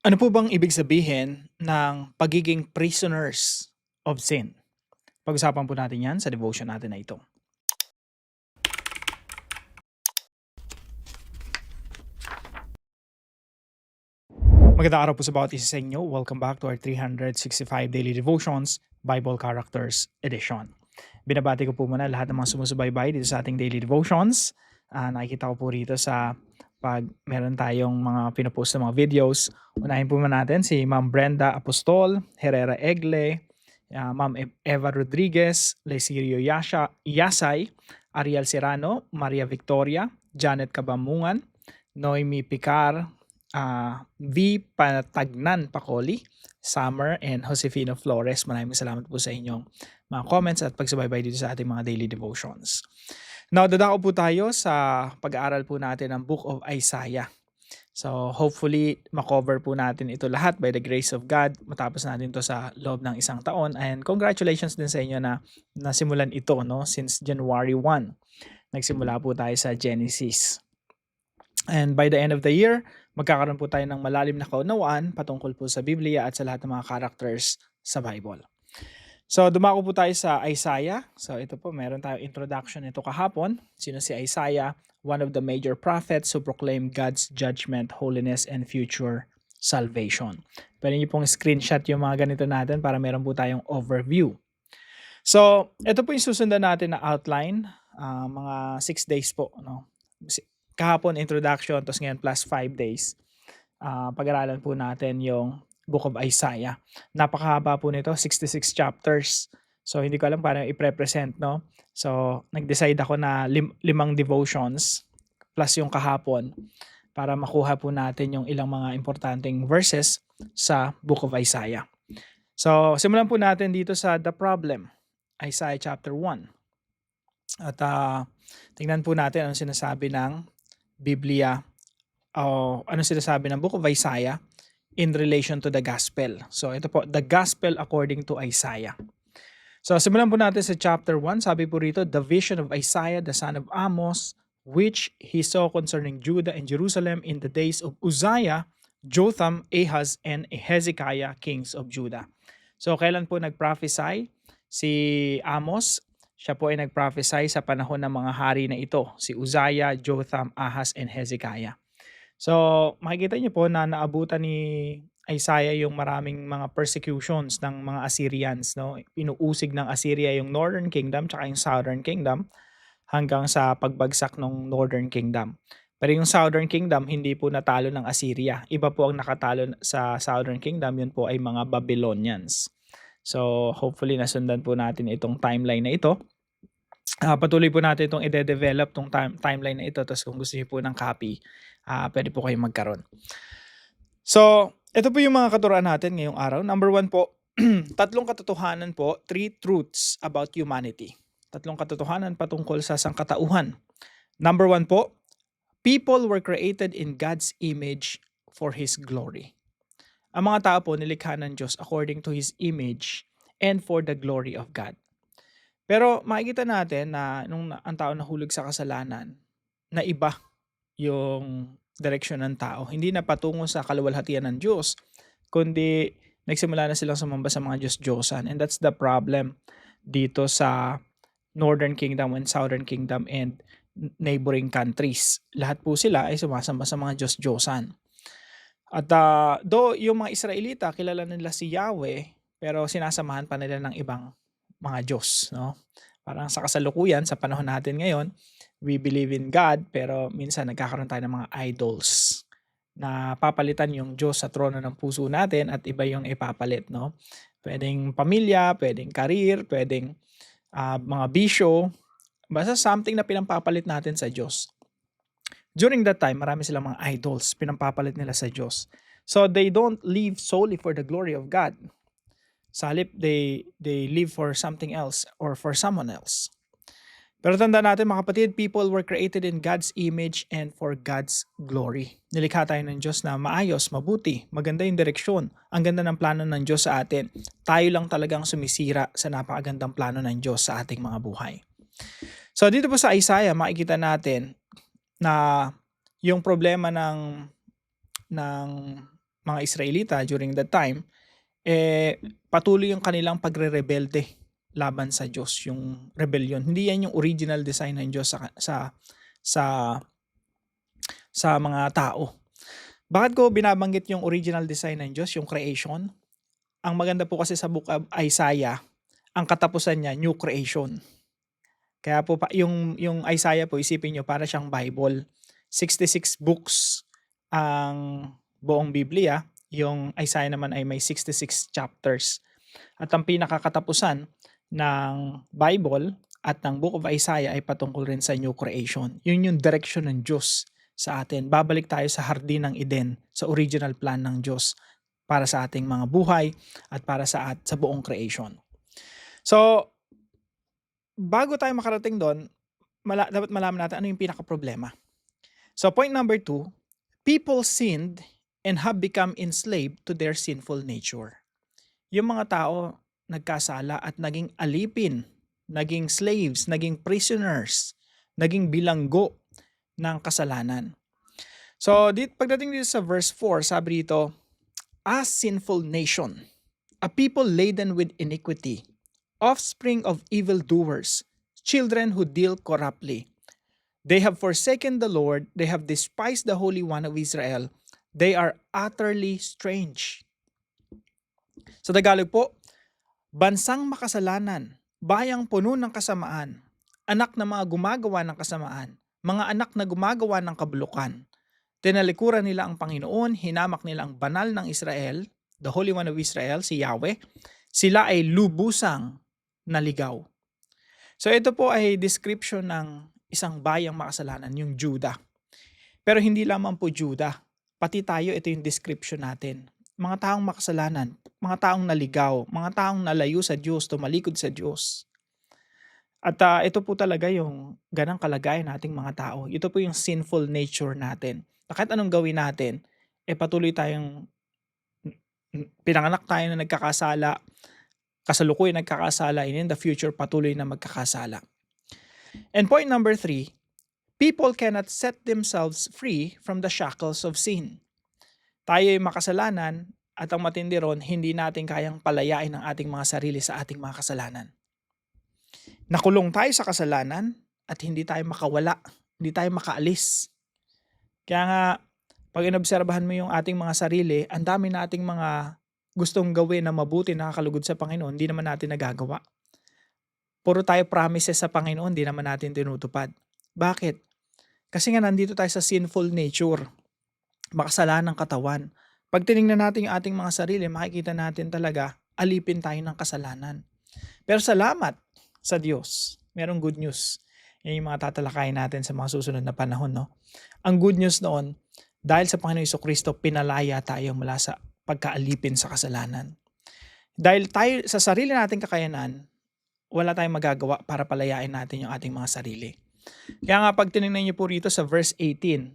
Ano po bang ibig sabihin ng pagiging prisoners of sin? Pag-usapan po natin 'yan sa devotion natin na ito. Magandang araw po sa bawat isa sa inyo. Welcome back to our 365 Daily Devotions Bible Characters Edition. Binabati ko po muna lahat ng mga sumusubaybay dito sa ating daily devotions. Nakikita ko po rito sa pag meron tayong mga pinopost na mga videos. Unahin po muna natin si Ma'am Brenda Apostol, Herrera Egle, Ma'am Eva Rodriguez, Lesirio Yasay, Ariel Serrano, Maria Victoria, Janet Kabamungan, Noemi Picar, V. Patagnan Pacoli, Summer, and Josefino Flores. Maraming salamat po sa inyong mga comments at pagsubaybay dito sa ating mga daily devotions. Now, dadako po tayo sa pag-aaral po natin ng Book of Isaiah. So, hopefully, makover po natin ito lahat by the grace of God. Matapos natin ito sa loob ng isang taon. And congratulations din sa inyo na nasimulan ito since January 1. Nagsimula po tayo sa Genesis. And by the end of the year, magkakaroon po tayo ng malalim na kaunawaan patungkol po sa Biblia at sa lahat ng mga characters sa Bible. So, dumako po tayo sa Isaiah. So, ito po, meron tayong introduction nito kahapon. Sino si Isaiah? One of the major prophets who proclaim God's judgment, holiness, and future salvation. Pwede niyo pong screenshot yung mga ganito natin para meron po tayong overview. So, ito po yung susundan natin na outline. Mga 6 days po. Kahapon, introduction, tapos ngayon plus 5 days. Pag-aralan po natin yung Book of Isaiah. Napakahaba po nito, 66 chapters. So, hindi ko alam paano i-present, no? So, nag-decide ako na 5 devotions plus yung kahapon para makuha po natin yung ilang mga importanteng verses sa Book of Isaiah. So, simulan po natin dito sa The Problem, Isaiah chapter 1. At tingnan po natin anong sinasabi ng Biblia o anong sinasabi ng Book of Isaiah in relation to the gospel. So ito po, the gospel according to Isaiah. So simulan po natin sa chapter 1. Sabi po rito, the vision of Isaiah, the son of Amos, which he saw concerning Judah and Jerusalem in the days of Uzziah, Jotham, Ahaz, and Hezekiah, kings of Judah. So kailan po nag-prophesy si Amos? Siya po ay nag-prophesy sa panahon ng mga hari na ito, si Uzziah, Jotham, Ahaz, and Hezekiah. So, makikita niyo po na naabutan ni Isaiah yung maraming mga persecutions ng mga Assyrians, no? Inuusig ng Assyria yung Northern Kingdom tsaka yung Southern Kingdom hanggang sa pagbagsak ng Northern Kingdom. Pero yung Southern Kingdom hindi po natalo ng Assyria. Iba po ang nakatalo sa Southern Kingdom, yun po ay mga Babylonians. So, hopefully nasundan po natin itong timeline na ito. Patuloy po natin itong i-develop tong timeline na ito. Tapos kung gusto niyo po ng copy, pwede po kayong magkaroon. So, ito po yung mga katuruan natin ngayong araw. Number 1 po, 3 katotohanan po, 3 truths about humanity. 3 katotohanan patungkol sa sangkatauhan. Number 1 po, people were created in God's image for His glory. Ang mga tao po nilikha ng Diyos according to His image and for the glory of God. Pero makikita natin na nung ang tao nahulog sa kasalanan, na iba yung direksyon ng tao. Hindi na patungo sa kaluwalhatian ng Diyos, kundi nagsimula na silang sumamba sa mga Diyos-Diyosan. And that's the problem dito sa Northern Kingdom and Southern Kingdom and neighboring countries. Lahat po sila ay sumasamba sa mga Diyos-Diyosan. At though yung mga Israelita, kilala nila si Yahweh, pero sinasamahan pa nila ng ibang mga Diyos, no? Parang sa kasalukuyan, sa panahon natin ngayon, we believe in God, pero minsan nagkakaroon tayo ng mga idols na papalitan yung Diyos sa trono ng puso natin at iba yung ipapalit, no? Pwedeng pamilya, pwedeng career, pwedeng mga bisyo, basta something na pinampapalit natin sa Diyos. During that time, marami silang mga idols, pinampapalit nila sa Diyos. So they don't live solely for the glory of God. Sa halip, they live for something else or for someone else. Pero tandaan natin mga kapatid, people were created in God's image and for God's glory. Nilikha tayo ng Diyos na maayos, mabuti, maganda yung direksyon. Ang ganda ng plano ng Diyos sa atin. Tayo lang talagang sumisira sa napakagandang plano ng Diyos sa ating mga buhay. So dito po sa Isaiah, makikita natin na yung problema ng mga Israelita during that time, patuloy yung kanilang pagre-rebelde laban sa Diyos, yung rebellion. Hindi yan yung original design ng Diyos sa sa mga tao. Bakit ko binabanggit yung original design ng Diyos, yung creation? Ang maganda po kasi sa book of Isaiah, ang katapusan niya, new creation. Kaya po yung Isaiah po, isipin nyo, para siyang Bible. 66 books ang buong Biblia. Yung Isaiah naman ay may 66 chapters. At ang pinakakatapusan ng Bible at ng book of Isaiah ay patungkol rin sa new creation. Yun yung direction ng Diyos sa atin. Babalik tayo sa hardin ng Eden, sa original plan ng Diyos para sa ating mga buhay at para sa buong creation. So, bago tayo makarating doon, dapat malaman natin ano yung pinaka-problema. So, point number 2, people sinned and have become enslaved to their sinful nature. Yung mga tao nagkasala at naging alipin, naging slaves, naging prisoners, naging bilanggo ng kasalanan. So, pagdating dito sa verse 4, sabi dito, a sinful nation, a people laden with iniquity, offspring of evildoers, children who deal corruptly. They have forsaken the Lord, they have despised the Holy One of Israel, they are utterly strange. Sa Tagalog po, bansang makasalanan, bayang puno ng kasamaan, anak na mga gumagawa ng kasamaan, mga anak na gumagawa ng kabulukan. Tinalikuran nila ang Panginoon, hinamak nila ang banal ng Israel, the Holy One of Israel, si Yahweh. Sila ay lubusang naligaw. So ito po ay description ng isang bayang makasalanan, yung Judah. Pero hindi lamang po Judah, pati tayo, ito yung description natin. Mga taong makasalanan, mga taong naligaw, mga taong nalayo sa Diyos, tumalikod sa Diyos. At ito po talaga yung ganang kalagayan nating mga tao. Ito po yung sinful nature natin. Kahit anong gawin natin, patuloy tayong pinanganak tayo na nagkakasala, kasalukuyan nagkakasala, and in the future patuloy na magkakasala. And point number 3, people cannot set themselves free from the shackles of sin. Tayo ay makasalanan at ang matindi ron, hindi natin kayang palayain ang ating mga sarili sa ating mga kasalanan. Nakulong tayo sa kasalanan at hindi tayo makawala, hindi tayo makaalis. Kaya nga, pag inobserbahan mo yung ating mga sarili, ang dami nating mga gustong gawin na mabuti, nakakalugod sa Panginoon, hindi naman natin nagagawa. Puro tayo promises sa Panginoon, hindi naman natin tinutupad. Bakit? Kasi nga nandito tayo sa sinful nature, makasalanang katawan. Pag tinignan natin yung ating mga sarili, makikita natin talaga, alipin tayo ng kasalanan. Pero salamat sa Diyos, merong good news. Yan yung mga tatalakayin natin sa mga susunod na panahon. No? Ang good news noon, dahil sa Panginoon Jesucristo, pinalaya tayo mula sa pagkaalipin sa kasalanan. Dahil tayo sa sarili nating kakayanan, wala tayong magagawa para palayain natin yung ating mga sarili. Kaya nga pag tinignan niyo po rito sa verse 18,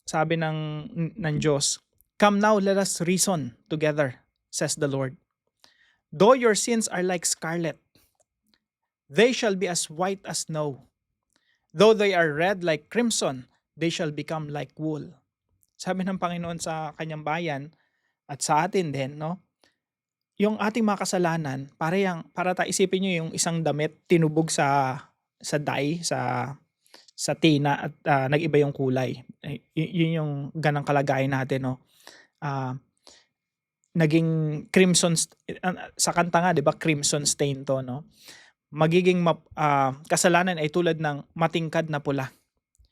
sabi ng Diyos, "Come now, let us reason together, says the Lord. Though your sins are like scarlet, they shall be as white as snow. Though they are red like crimson, they shall become like wool." Sabi ng Panginoon sa kanyang bayan at sa atin din, no? Yung ating mga kasalanan, para isipin niyo yung isang damit tinubog sa dye, sa tina at nag-iba yung kulay. Yun yung ganang kalagayan natin, no? Naging crimson sa kanta nga, 'di ba? Crimson stain to, no? Magiging kasalanan ay tulad ng matingkad na pula.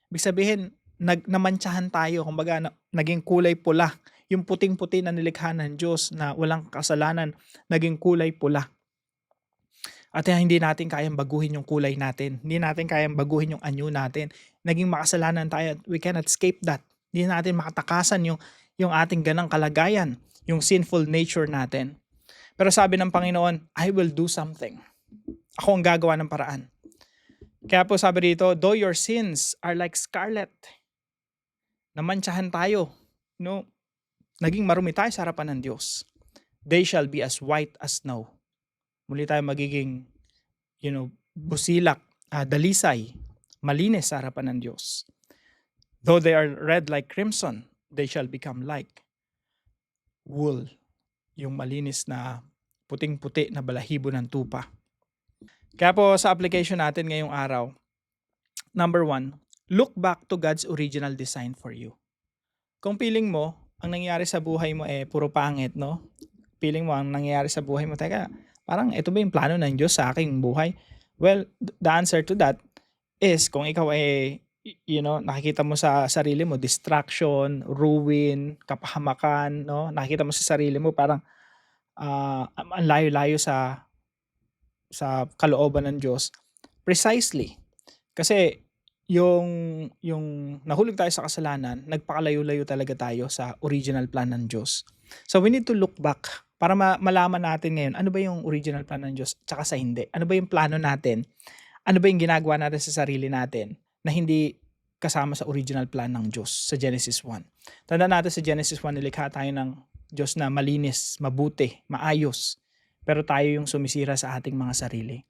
Ibig sabihin, namantsahan tayo, kumbaga naging kulay pula. Yung puting-puti na nilikha ng Diyos na walang kasalanan, naging kulay pula. At hindi natin kayang baguhin yung kulay natin. Hindi natin kayang baguhin yung anyo natin. Naging makasalanan tayo. We cannot escape that. Hindi natin makatakasan yung ating ganang kalagayan, yung sinful nature natin. Pero sabi ng Panginoon, I will do something. Ako ang gagawa ng paraan. Kaya po sabi dito, though your sins are like scarlet, namantsahan tayo, no? Naging marumi tayo sa harapan ng Diyos. They shall be as white as snow. Muli tayo magiging, busilak, dalisay, malinis sa harapan ng Diyos. Though they are red like crimson, they shall become like wool, yung malinis na puting-puti na balahibo ng tupa. Kaya po sa application natin ngayong araw, number 1, look back to God's original design for you. Kung feeling mo, ang nangyayari sa buhay mo puro pangit, no? Feeling mo, ang nangyayari sa buhay mo, teka, parang ito ba yung plano ng Diyos sa aking buhay? Well, the answer to that is kung ikaw nakikita mo sa sarili mo, distraction, ruin, kapahamakan, no? Nakikita mo sa sarili mo parang ang layo-layo sa kalooban ng Diyos. Precisely. Kasi yung nahulog tayo sa kasalanan, nagpakalayo-layo talaga tayo sa original plan ng Diyos. So we need to look back para malaman natin ngayon ano ba yung original plan ng Diyos tsaka sa hindi. Ano ba yung plano natin? Ano ba yung ginagawa natin sa sarili natin na hindi kasama sa original plan ng Diyos sa Genesis 1. Tandaan natin sa Genesis 1, nilikha tayo ng Diyos na malinis, mabuti, maayos. Pero tayo yung sumisira sa ating mga sarili.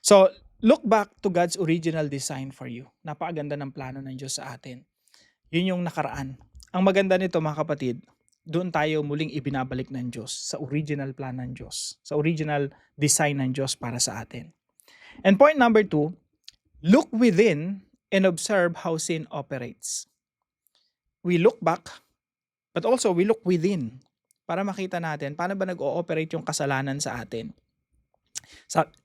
So, look back to God's original design for you. Napakaganda ng plano ng Diyos sa atin. Yun yung nakaraan. Ang maganda nito mga kapatid, doon tayo muling ibinabalik ng Diyos sa original plan ng Diyos. Sa original design ng Diyos para sa atin. And point number 2, look within and observe how sin operates. We look back, but also we look within para makita natin paano ba nag-ooperate yung kasalanan sa atin.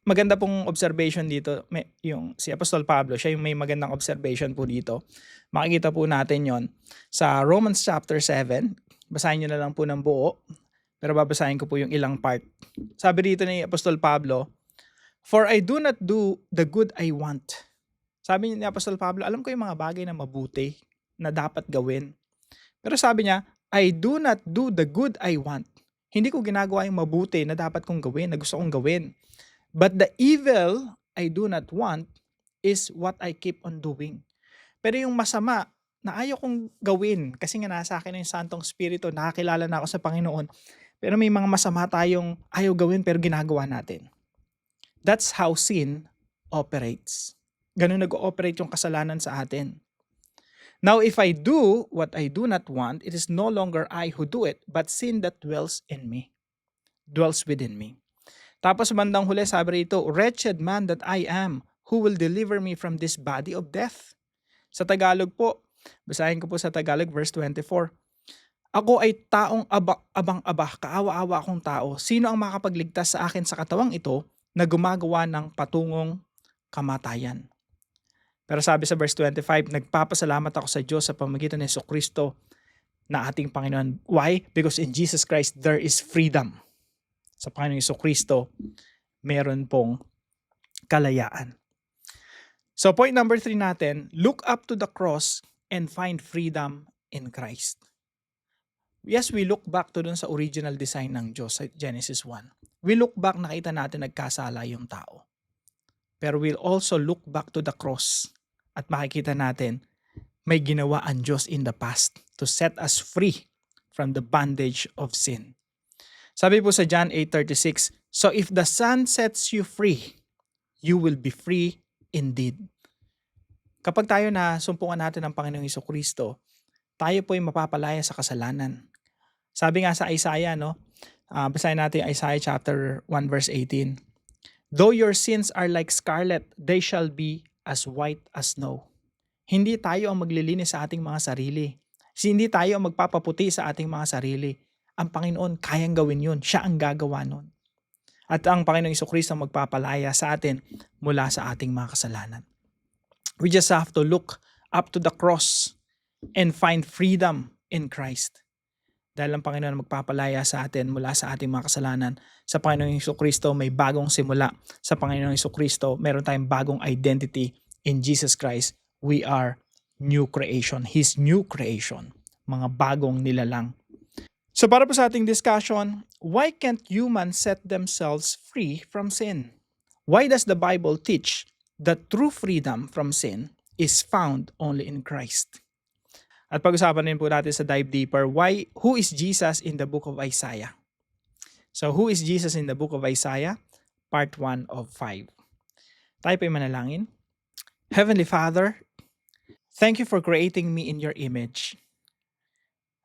Maganda pong observation dito, yung si Apostol Pablo, siya yung may magandang observation po dito. Makikita po natin yon sa Romans chapter 7. Basahin nyo na lang po ng buo, pero babasahin ko po yung ilang part. Sabi dito ni Apostol Pablo, "For I do not do the good I want." Sabi ni Apostol Pablo, alam ko yung mga bagay na mabuti na dapat gawin. Pero sabi niya, I do not do the good I want. Hindi ko ginagawa yung mabuti na dapat kong gawin, na gusto kong gawin. But the evil I do not want is what I keep on doing. Pero yung masama na ayaw kong gawin, kasi nga nasa akin yung Santong Espiritu, nakakilala na ako sa Panginoon, pero may mga masama tayong ayaw gawin pero ginagawa natin. That's how sin operates. Ganun nag-ooperate yung kasalanan sa atin. Now, if I do what I do not want, it is no longer I who do it, but sin that dwells within me. Tapos bandang huli, sabi rito, wretched man that I am, who will deliver me from this body of death? Sa Tagalog po, basahin ko po sa Tagalog, verse 24. Ako ay taong abang-aba, kaawa-awa akong tao. Sino ang makapagligtas sa akin sa katawang ito na gumagawa ng patungong kamatayan? Pero sabi sa verse 25, nagpapasalamat ako sa Diyos sa pamamagitan ni Jesucristo na ating Panginoon. Why? Because in Jesus Christ, there is freedom. Sa Panginoong Jesucristo, meron pong kalayaan. So point number 3 natin, look up to the cross and find freedom in Christ. Yes, we look back to dun sa original design ng Diyos sa Genesis 1. We look back, nakita natin nagkasala yung tao. Pero we'll also look back to the cross at makikita natin may ginawa ang Diyos in the past to set us free from the bondage of sin. Sabi po sa John 8:36, so if the Son sets you free, you will be free indeed. Kapag tayo na sumpungan natin ng Panginoong Jesucristo, tayo po ay mapapalaya sa kasalanan. Sabi nga sa Isaiah, basahin natin Isaiah chapter 1 verse 18. Though your sins are like scarlet, they shall be as white as snow. Hindi tayo ang maglilinis sa ating mga sarili. Hindi tayo ang magpapaputi sa ating mga sarili. Ang Panginoon, kayang gawin yun. Siya ang gagawa nun. At ang Panginoong Jesucristo ang magpapalaya sa atin mula sa ating mga kasalanan. We just have to look up to the cross and find freedom in Christ. Dahil ang Panginoon magpapalaya sa atin mula sa ating mga kasalanan. Sa Panginoong Jesucristo may bagong simula. Sa Panginoong Jesucristo meron tayong bagong identity. In Jesus Christ, we are new creation. His new creation. Mga bagong nilalang. So para po sa ating discussion, why can't humans set themselves free from sin? Why does the Bible teach that true freedom from sin is found only in Christ? At pag-usapan din po natin sa dive deeper, who is Jesus in the book of Isaiah? So who is Jesus in the book of Isaiah? Part 1 of 5. Tayo po yung manalangin. Heavenly Father, thank you for creating me in your image.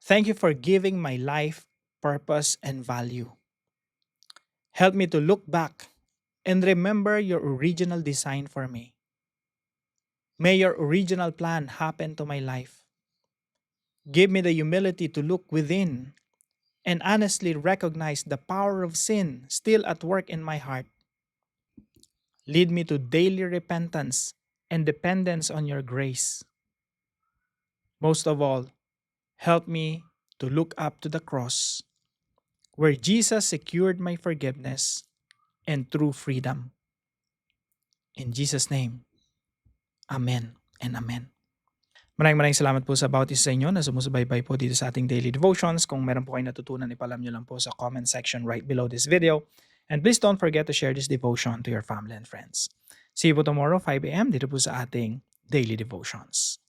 Thank you for giving my life purpose, and value. Help me to look back and remember your original design for me. May your original plan happen to my life. Give me the humility to look within and honestly recognize the power of sin still at work in my heart. Lead me to daily repentance and dependence on your grace. Most of all, help me to look up to the cross where Jesus secured my forgiveness and true freedom. In Jesus' name, Amen and Amen. Maraming salamat po sa bawat isa sa inyo na sumusubaybay po dito sa ating daily devotions. Kung meron po kayo natutunan, ipalam nyo lang po sa comment section right below this video. And please don't forget to share this devotion to your family and friends. See you po tomorrow, 5 a.m. dito po sa ating daily devotions.